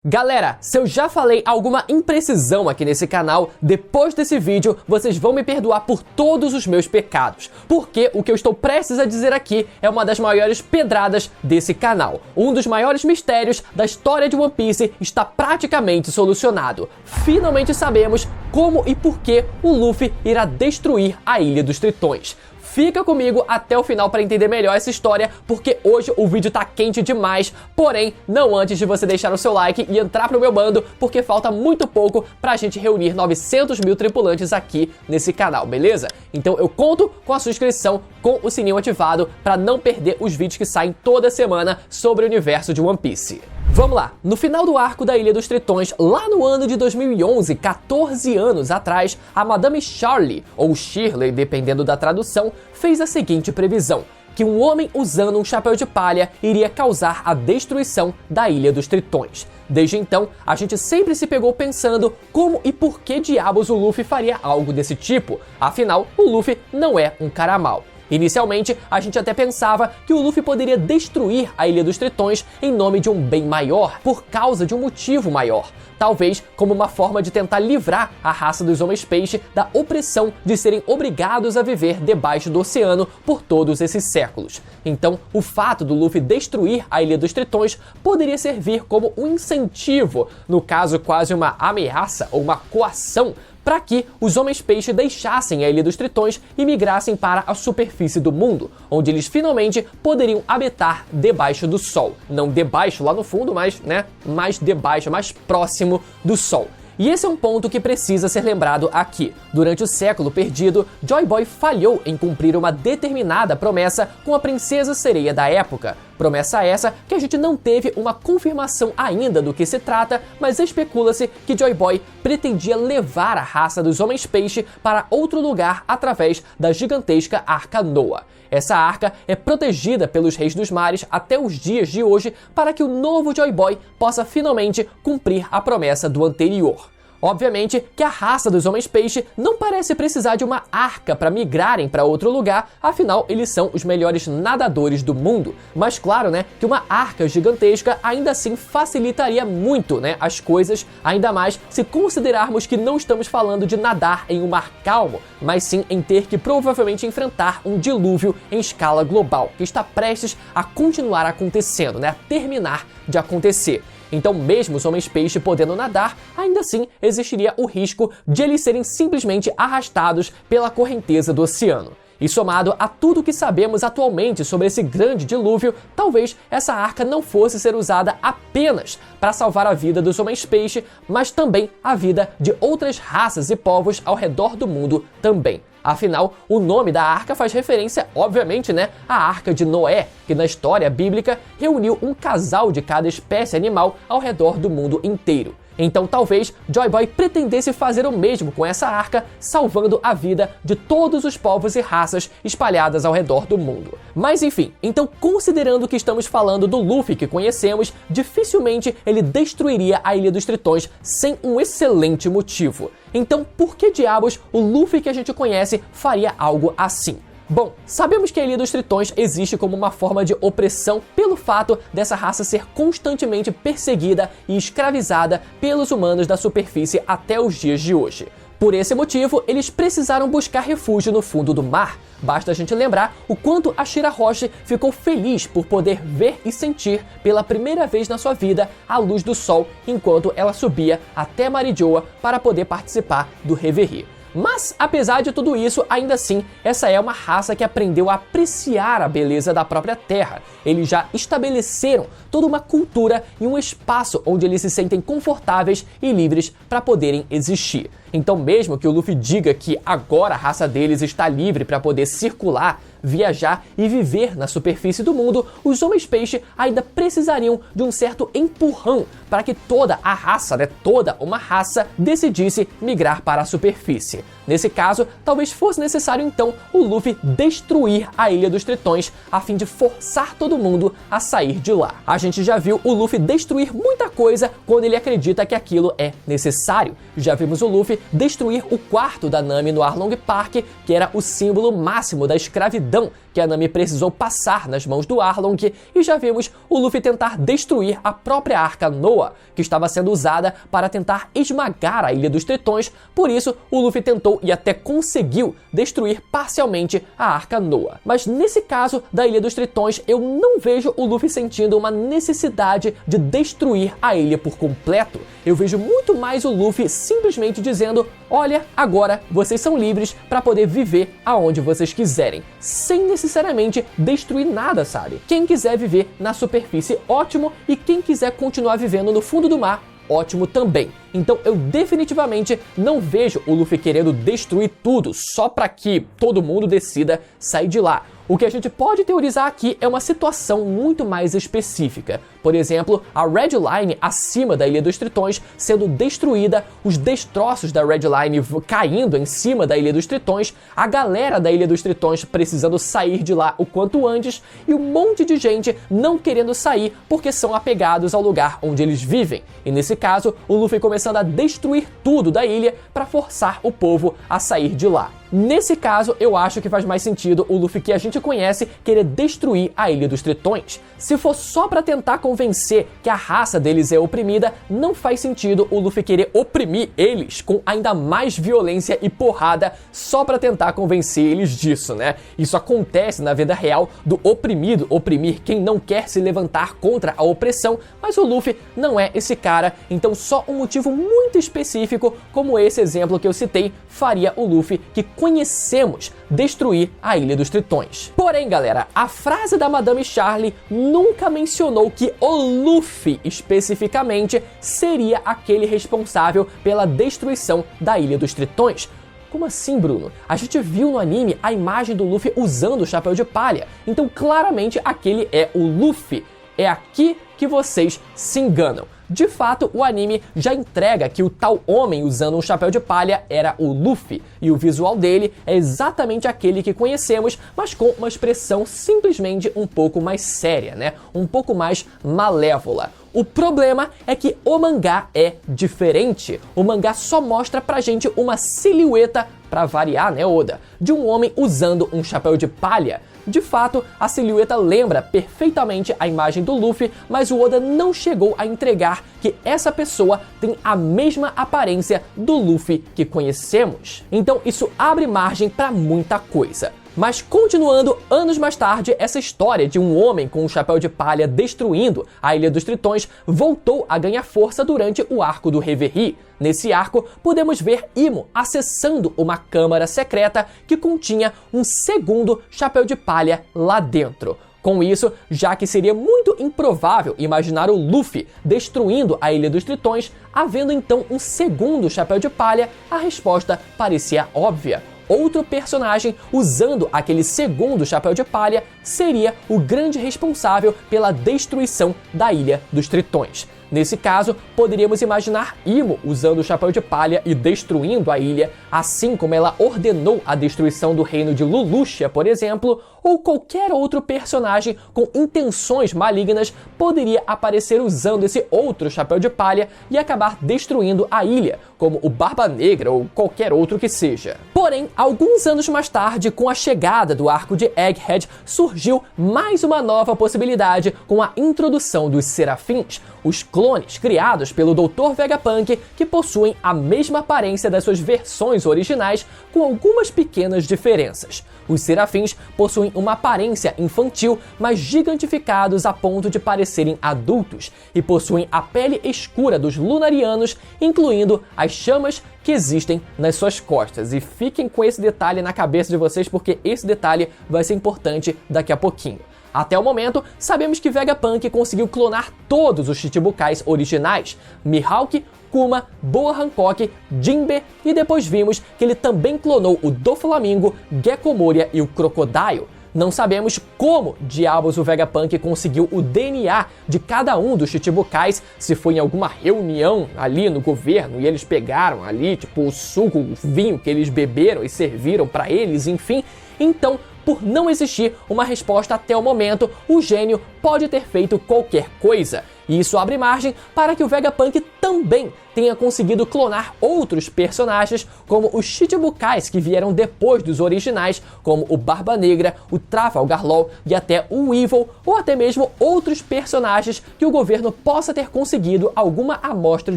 Galera, se eu já falei alguma imprecisão aqui nesse canal, depois desse vídeo vocês vão me perdoar por todos os meus pecados, porque o que eu estou prestes a dizer aqui é uma das maiores pedradas desse canal. Um dos maiores mistérios da história de One Piece está praticamente solucionado. Finalmente sabemos como e por que o Luffy irá destruir a Ilha dos Tritões. Fica comigo até o final para entender melhor essa história, porque hoje o vídeo tá quente demais, porém, não antes de você deixar o seu like e entrar pro meu bando, porque falta muito pouco pra gente reunir 900 mil tripulantes aqui nesse canal, beleza? Então eu conto com a sua inscrição, com o sininho ativado, pra não perder os vídeos que saem toda semana sobre o universo de One Piece. Vamos lá, no final do arco da Ilha dos Tritões, lá no ano de 2011, 14 anos atrás, a Madame Charlie, ou Shirley, dependendo da tradução, fez a seguinte previsão: que um homem usando um chapéu de palha iria causar a destruição da Ilha dos Tritões. Desde então, a gente sempre se pegou pensando como e por que diabos o Luffy faria algo desse tipo, afinal, o Luffy não é um cara mau. Inicialmente, a gente até pensava que o Luffy poderia destruir a Ilha dos Tritões em nome de um bem maior, por causa de um motivo maior. Talvez como uma forma de tentar livrar a raça dos homens-peixe da opressão de serem obrigados a viver debaixo do oceano por todos esses séculos. Então, o fato do Luffy destruir a Ilha dos Tritões poderia servir como um incentivo, no caso quase uma ameaça ou uma coação, para que os homens-peixe deixassem a Ilha dos Tritões e migrassem para a superfície do mundo, onde eles finalmente poderiam habitar debaixo do sol. Não debaixo lá no fundo, mas, mais debaixo, mais próximo do sol. E esse é um ponto que precisa ser lembrado aqui. Durante o século perdido, Joy Boy falhou em cumprir uma determinada promessa com a princesa sereia da época. Promessa essa que a gente não teve uma confirmação ainda do que se trata, mas especula-se que Joy Boy pretendia levar a raça dos homens-peixe para outro lugar através da gigantesca Arca Noah. Essa arca é protegida pelos Reis dos Mares até os dias de hoje para que o novo Joy Boy possa finalmente cumprir a promessa do anterior. Obviamente que a raça dos homens-peixe não parece precisar de uma arca para migrarem para outro lugar, afinal eles são os melhores nadadores do mundo. Mas claro, que uma arca gigantesca ainda assim facilitaria muito, as coisas, ainda mais se considerarmos que não estamos falando de nadar em um mar calmo, mas sim em ter que provavelmente enfrentar um dilúvio em escala global, que está prestes a continuar acontecendo, a terminar de acontecer. Então, mesmo os homens-peixe podendo nadar, ainda assim existiria o risco de eles serem simplesmente arrastados pela correnteza do oceano. E somado a tudo que sabemos atualmente sobre esse grande dilúvio, talvez essa arca não fosse ser usada apenas para salvar a vida dos homens-peixe, mas também a vida de outras raças e povos ao redor do mundo também. Afinal, o nome da arca faz referência, obviamente, à Arca de Noé, que na história bíblica reuniu um casal de cada espécie animal ao redor do mundo inteiro. Então talvez Joy Boy pretendesse fazer o mesmo com essa arca, salvando a vida de todos os povos e raças espalhadas ao redor do mundo. Mas enfim, então considerando que estamos falando do Luffy que conhecemos, dificilmente ele destruiria a Ilha dos Tritões sem um excelente motivo. Então por que diabos o Luffy que a gente conhece faria algo assim? Bom, sabemos que a Ilha dos Tritões existe como uma forma de opressão pelo fato dessa raça ser constantemente perseguida e escravizada pelos humanos da superfície até os dias de hoje. Por esse motivo, eles precisaram buscar refúgio no fundo do mar. Basta a gente lembrar o quanto a Shirahoshi ficou feliz por poder ver e sentir pela primeira vez na sua vida a luz do sol enquanto ela subia até Marijoa para poder participar do Reverie. Mas, apesar de tudo isso, ainda assim, essa é uma raça que aprendeu a apreciar a beleza da própria terra. Eles já estabeleceram toda uma cultura e um espaço onde eles se sentem confortáveis e livres para poderem existir. Então, mesmo que o Luffy diga que agora a raça deles está livre para poder circular, viajar e viver na superfície do mundo, os homens-peixe ainda precisariam de um certo empurrão para que toda a raça, toda uma raça, decidisse migrar para a superfície. Nesse caso, talvez fosse necessário então o Luffy destruir a Ilha dos Tritões a fim de forçar todo mundo a sair de lá. A gente já viu o Luffy destruir muita coisa quando ele acredita que aquilo é necessário. Já vimos o Luffy destruir o quarto da Nami no Arlong Park, que era o símbolo máximo da escravidão que a Nami precisou passar nas mãos do Arlong, e já vimos o Luffy tentar destruir a própria Arca Noa, que estava sendo usada para tentar esmagar a Ilha dos Tritões. Por isso, o Luffy tentou e até conseguiu destruir parcialmente a Arca Noa. Mas nesse caso da Ilha dos Tritões, eu não vejo o Luffy sentindo uma necessidade de destruir a ilha por completo. Eu vejo muito mais o Luffy simplesmente dizendo: olha, agora vocês são livres para poder viver aonde vocês quiserem, sem necessariamente destruir nada, sabe? Quem quiser viver na superfície, ótimo, e quem quiser continuar vivendo no fundo do mar, ótimo também. Então eu definitivamente não vejo o Luffy querendo destruir tudo só para que todo mundo decida sair de lá. O que a gente pode teorizar aqui é uma situação muito mais específica. Por exemplo, a Red Line acima da Ilha dos Tritões sendo destruída, os destroços da Red Line caindo em cima da Ilha dos Tritões, a galera da Ilha dos Tritões precisando sair de lá o quanto antes, e um monte de gente não querendo sair porque são apegados ao lugar onde eles vivem. E nesse caso, o Luffy começando a destruir tudo da ilha para forçar o povo a sair de lá. Nesse caso, eu acho que faz mais sentido o Luffy que a gente conhece querer destruir a Ilha dos Tritões. Se for só pra tentar convencer que a raça deles é oprimida, não faz sentido o Luffy querer oprimir eles com ainda mais violência e porrada só pra tentar convencer eles disso, né? Isso acontece na vida real do oprimido oprimir quem não quer se levantar contra a opressão, mas o Luffy não é esse cara, então só um motivo muito específico, como esse exemplo que eu citei, faria o Luffy que conhecemos destruir a Ilha dos Tritões. Porém, galera, a frase da Madame Charlie nunca mencionou que o Luffy, especificamente, seria aquele responsável pela destruição da Ilha dos Tritões. Como assim, Bruno? A gente viu no anime a imagem do Luffy usando o chapéu de palha, então claramente aquele é o Luffy. É aqui que vocês se enganam. De fato, o anime já entrega que o tal homem usando um chapéu de palha era o Luffy, e o visual dele é exatamente aquele que conhecemos, mas com uma expressão simplesmente um pouco mais séria, né? Um pouco mais malévola. O problema é que o mangá é diferente. O mangá só mostra pra gente uma silhueta, pra variar, né, Oda, de um homem usando um chapéu de palha. De fato, a silhueta lembra perfeitamente a imagem do Luffy, mas o Oda não chegou a entregar que essa pessoa tem a mesma aparência do Luffy que conhecemos. Então isso abre margem para muita coisa. Mas continuando, anos mais tarde, essa história de um homem com um chapéu de palha destruindo a Ilha dos Tritões voltou a ganhar força durante o arco do Reverie. Nesse arco, podemos ver Imo acessando uma câmara secreta que continha um segundo chapéu de palha lá dentro. Com isso, já que seria muito improvável imaginar o Luffy destruindo a Ilha dos Tritões, havendo então um segundo chapéu de palha, a resposta parecia óbvia. Outro personagem usando aquele segundo chapéu de palha seria o grande responsável pela destruição da Ilha dos Tritões. Nesse caso, poderíamos imaginar Imo usando o chapéu de palha e destruindo a ilha, assim como ela ordenou a destruição do reino de Lelouch, por exemplo, ou qualquer outro personagem com intenções malignas poderia aparecer usando esse outro chapéu de palha e acabar destruindo a ilha, como o Barba Negra ou qualquer outro que seja. Porém, alguns anos mais tarde, com a chegada do arco de Egghead, surgiu mais uma nova possibilidade com a introdução dos Serafins, os clones criados pelo Dr. Vegapunk que possuem a mesma aparência das suas versões originais, com algumas pequenas diferenças. Os Serafins possuem uma aparência infantil, mas gigantificados a ponto de parecerem adultos, e possuem a pele escura dos Lunarianos, incluindo as chamas que existem nas suas costas. E fiquem com esse detalhe na cabeça de vocês, porque esse detalhe vai ser importante daqui a pouquinho. Até o momento, sabemos que Vegapunk conseguiu clonar todos os Chichibukais originais, Mihawk, Kuma, Boa Hancock, Jinbe, e depois vimos que ele também clonou o Doflamingo, Gecko Moria e o Crocodile. Não sabemos como diabos o Vegapunk conseguiu o DNA de cada um dos Chichibukais, se foi em alguma reunião ali no governo e eles pegaram ali, tipo, o suco, o vinho que eles beberam e serviram pra eles, enfim. Então, por não existir uma resposta até o momento, o gênio pode ter feito qualquer coisa. E isso abre margem para que o Vegapunk também tenha conseguido clonar outros personagens, como os Chichibukais que vieram depois dos originais, como o Barba Negra, o Trafalgar Law e até o Evil, ou até mesmo outros personagens que o governo possa ter conseguido alguma amostra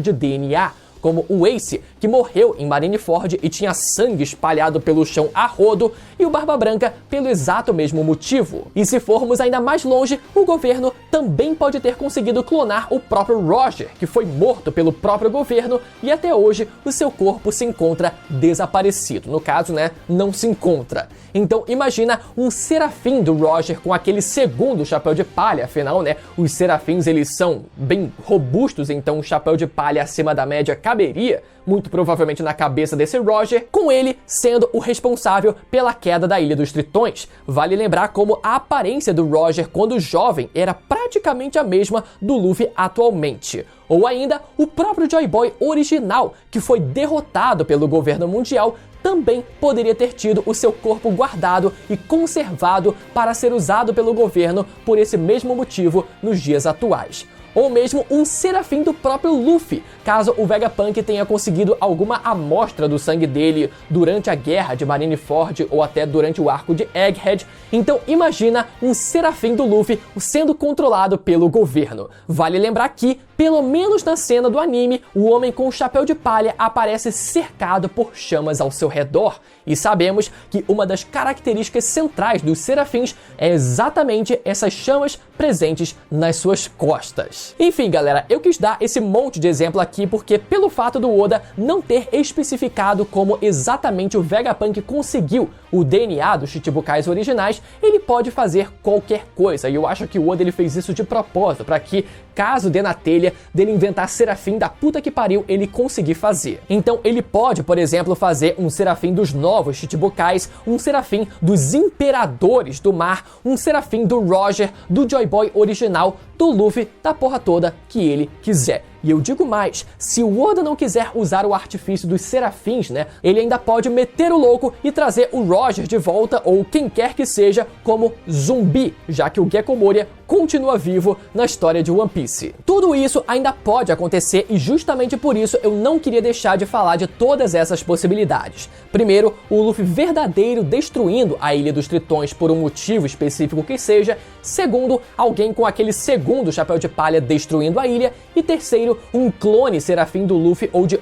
de DNA, como o Ace, que morreu em Marineford e tinha sangue espalhado pelo chão a rodo, e o Barba Branca pelo exato mesmo motivo. E se formos ainda mais longe, o governo também pode ter conseguido clonar o próprio Roger, que foi morto pelo próprio governo e até hoje o seu corpo se encontra desaparecido. No caso, né, não se encontra. Então imagina um serafim do Roger com aquele segundo chapéu de palha, afinal, né, os serafins eles são bem robustos, então um chapéu de palha acima da média caberia muito provavelmente na cabeça desse Roger, com ele sendo o responsável pela queda da Ilha dos Tritões. Vale lembrar como a aparência do Roger quando jovem era praticamente a mesma do Luffy atualmente. Ou ainda, o próprio Joy Boy original, que foi derrotado pelo governo mundial, também poderia ter tido o seu corpo guardado e conservado para ser usado pelo governo por esse mesmo motivo nos dias atuais. Ou mesmo um serafim do próprio Luffy, caso o Vegapunk tenha conseguido alguma amostra do sangue dele durante a guerra de Marineford ou até durante o arco de Egghead. Então imagina um serafim do Luffy sendo controlado pelo governo. Vale lembrar que, pelo menos na cena do anime, o homem com o chapéu de palha aparece cercado por chamas ao seu redor. E sabemos que uma das características centrais dos serafins é exatamente essas chamas presentes nas suas costas. Enfim, galera, eu quis dar esse monte de exemplo aqui porque, pelo fato do Oda não ter especificado como exatamente o Vegapunk conseguiu o DNA dos Chichibukais originais, ele pode fazer qualquer coisa. E eu acho que o Oda ele fez isso de propósito, para que, caso dê na telha dele inventar serafim da puta que pariu, ele conseguir fazer. Então ele pode, por exemplo, fazer um serafim dos novos Chichibukais, um serafim dos Imperadores do Mar, um serafim do Roger, do Joy Boy original, do Luffy, da porra toda que ele quiser. E eu digo mais, se o Oda não quiser usar o artifício dos serafins, né, ele ainda pode meter o louco e trazer o Roger de volta, ou quem quer que seja, como zumbi, já que o Gekko Moria continua vivo na história de One Piece. Tudo isso ainda pode acontecer e justamente por isso eu não queria deixar de falar de todas essas possibilidades. Primeiro, o Luffy verdadeiro destruindo a Ilha dos Tritões por um motivo específico que seja. Segundo, alguém com aquele segundo chapéu de palha destruindo a ilha. E terceiro, um clone serafim do Luffy ou de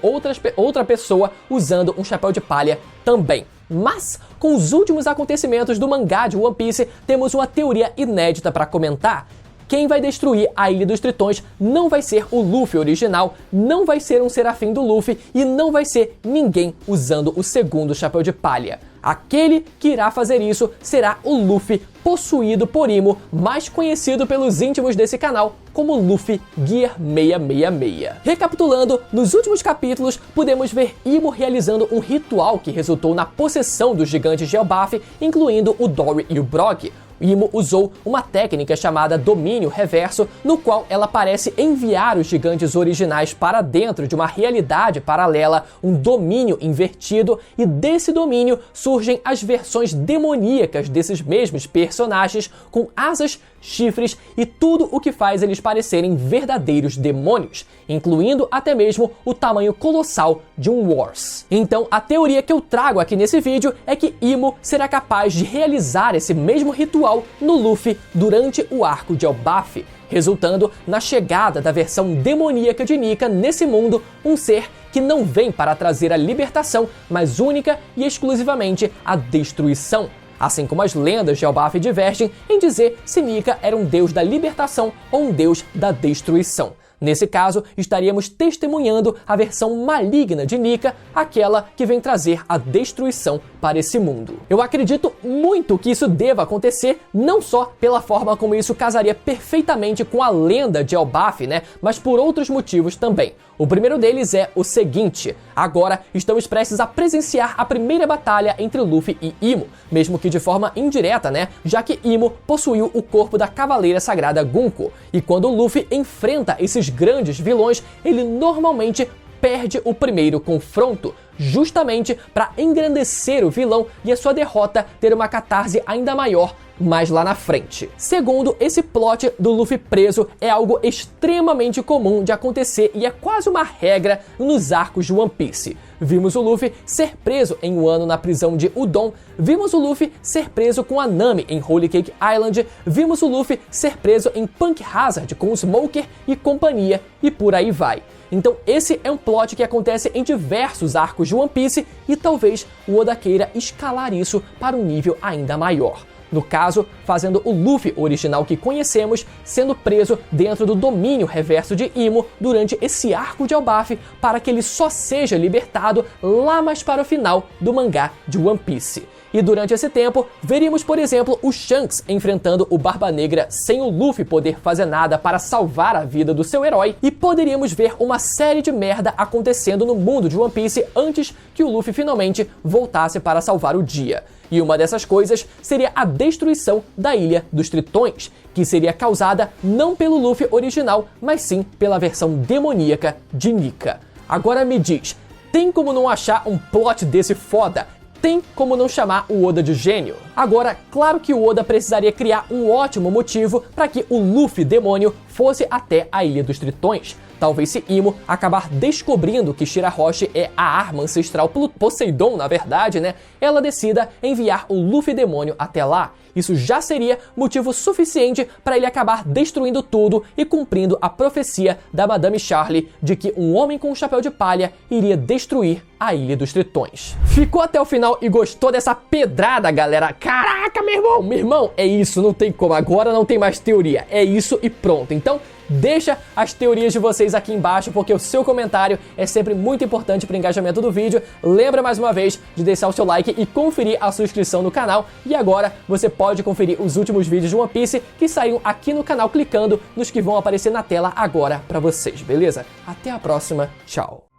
outra pessoa usando um chapéu de palha também. Mas, com os últimos acontecimentos do mangá de One Piece, temos uma teoria inédita para comentar. Quem vai destruir a Ilha dos Tritões não vai ser o Luffy original, não vai ser um serafim do Luffy e não vai ser ninguém usando o segundo chapéu de palha. Aquele que irá fazer isso será o Luffy possuído por Imo, mais conhecido pelos íntimos desse canal como Luffy Gear 666. Recapitulando, nos últimos capítulos podemos ver Imo realizando um ritual que resultou na possessão dos gigantes de Elbaf, incluindo o Dory e o Brock. Imo usou uma técnica chamada domínio reverso, no qual ela parece enviar os gigantes originais para dentro de uma realidade paralela, um domínio invertido, e desse domínio surgem as versões demoníacas desses mesmos personagens com asas, chifres e tudo o que faz eles parecerem verdadeiros demônios, incluindo até mesmo o tamanho colossal de um Wars. Então a teoria que eu trago aqui nesse vídeo é que Imo será capaz de realizar esse mesmo ritual no Luffy durante o arco de Elbaf, resultando na chegada da versão demoníaca de Nika nesse mundo, um ser que não vem para trazer a libertação, mas única e exclusivamente a destruição. Assim como as lendas de Elbaf divergem em dizer se Nika era um deus da libertação ou um deus da destruição. Nesse caso, estaríamos testemunhando a versão maligna de Nika, aquela que vem trazer a destruição para esse mundo. Eu acredito muito que isso deva acontecer, não só pela forma como isso casaria perfeitamente com a lenda de Elbaf, né, mas por outros motivos também. O primeiro deles é o seguinte: agora estamos prestes a presenciar a primeira batalha entre Luffy e Imo, mesmo que de forma indireta, né, já que Imo possuiu o corpo da Cavaleira Sagrada Gunko, e quando Luffy enfrenta esses grandes vilões, ele normalmente perde o primeiro confronto, justamente para engrandecer o vilão e a sua derrota ter uma catarse ainda maior mais lá na frente. Segundo, esse plot do Luffy preso é algo extremamente comum de acontecer e é quase uma regra nos arcos de One Piece. Vimos o Luffy ser preso em Wano na prisão de Udon, vimos o Luffy ser preso com a Nami em Holy Cake Island, vimos o Luffy ser preso em Punk Hazard com o Smoker e companhia, e por aí vai. Então esse é um plot que acontece em diversos arcos de One Piece e talvez o Oda queira escalar isso para um nível ainda maior. No caso, fazendo o Luffy original que conhecemos sendo preso dentro do domínio reverso de Imo durante esse arco de Elbaf para que ele só seja libertado lá mais para o final do mangá de One Piece. E durante esse tempo, veríamos, por exemplo, o Shanks enfrentando o Barba Negra sem o Luffy poder fazer nada para salvar a vida do seu herói, e poderíamos ver uma série de merda acontecendo no mundo de One Piece antes que o Luffy finalmente voltasse para salvar o dia. E uma dessas coisas seria a destruição da Ilha dos Tritões, que seria causada não pelo Luffy original, mas sim pela versão demoníaca de Nika. Agora me diz, tem como não achar um plot desse foda? Tem como não chamar o Oda de gênio? Agora, claro que o Oda precisaria criar um ótimo motivo para que o Luffy demônio fosse até a Ilha dos Tritões. Talvez se Imo acabar descobrindo que Shirahoshi é a arma ancestral pelo Poseidon, na verdade, né? Ela decida enviar o Luffy demônio até lá. Isso já seria motivo suficiente para ele acabar destruindo tudo e cumprindo a profecia da Madame Charlie de que um homem com um chapéu de palha iria destruir a Ilha dos Tritões. Ficou até o final e gostou dessa pedrada, galera? Caraca, meu irmão! Meu irmão, é isso, não tem como. Agora não tem mais teoria. É isso e pronto. Então, deixa as teorias de vocês aqui embaixo, porque o seu comentário é sempre muito importante para o engajamento do vídeo. Lembra mais uma vez de deixar o seu like e conferir a sua inscrição no canal. E agora você pode conferir os últimos vídeos de One Piece que saíram aqui no canal clicando nos que vão aparecer na tela agora para vocês, beleza? Até a próxima, tchau!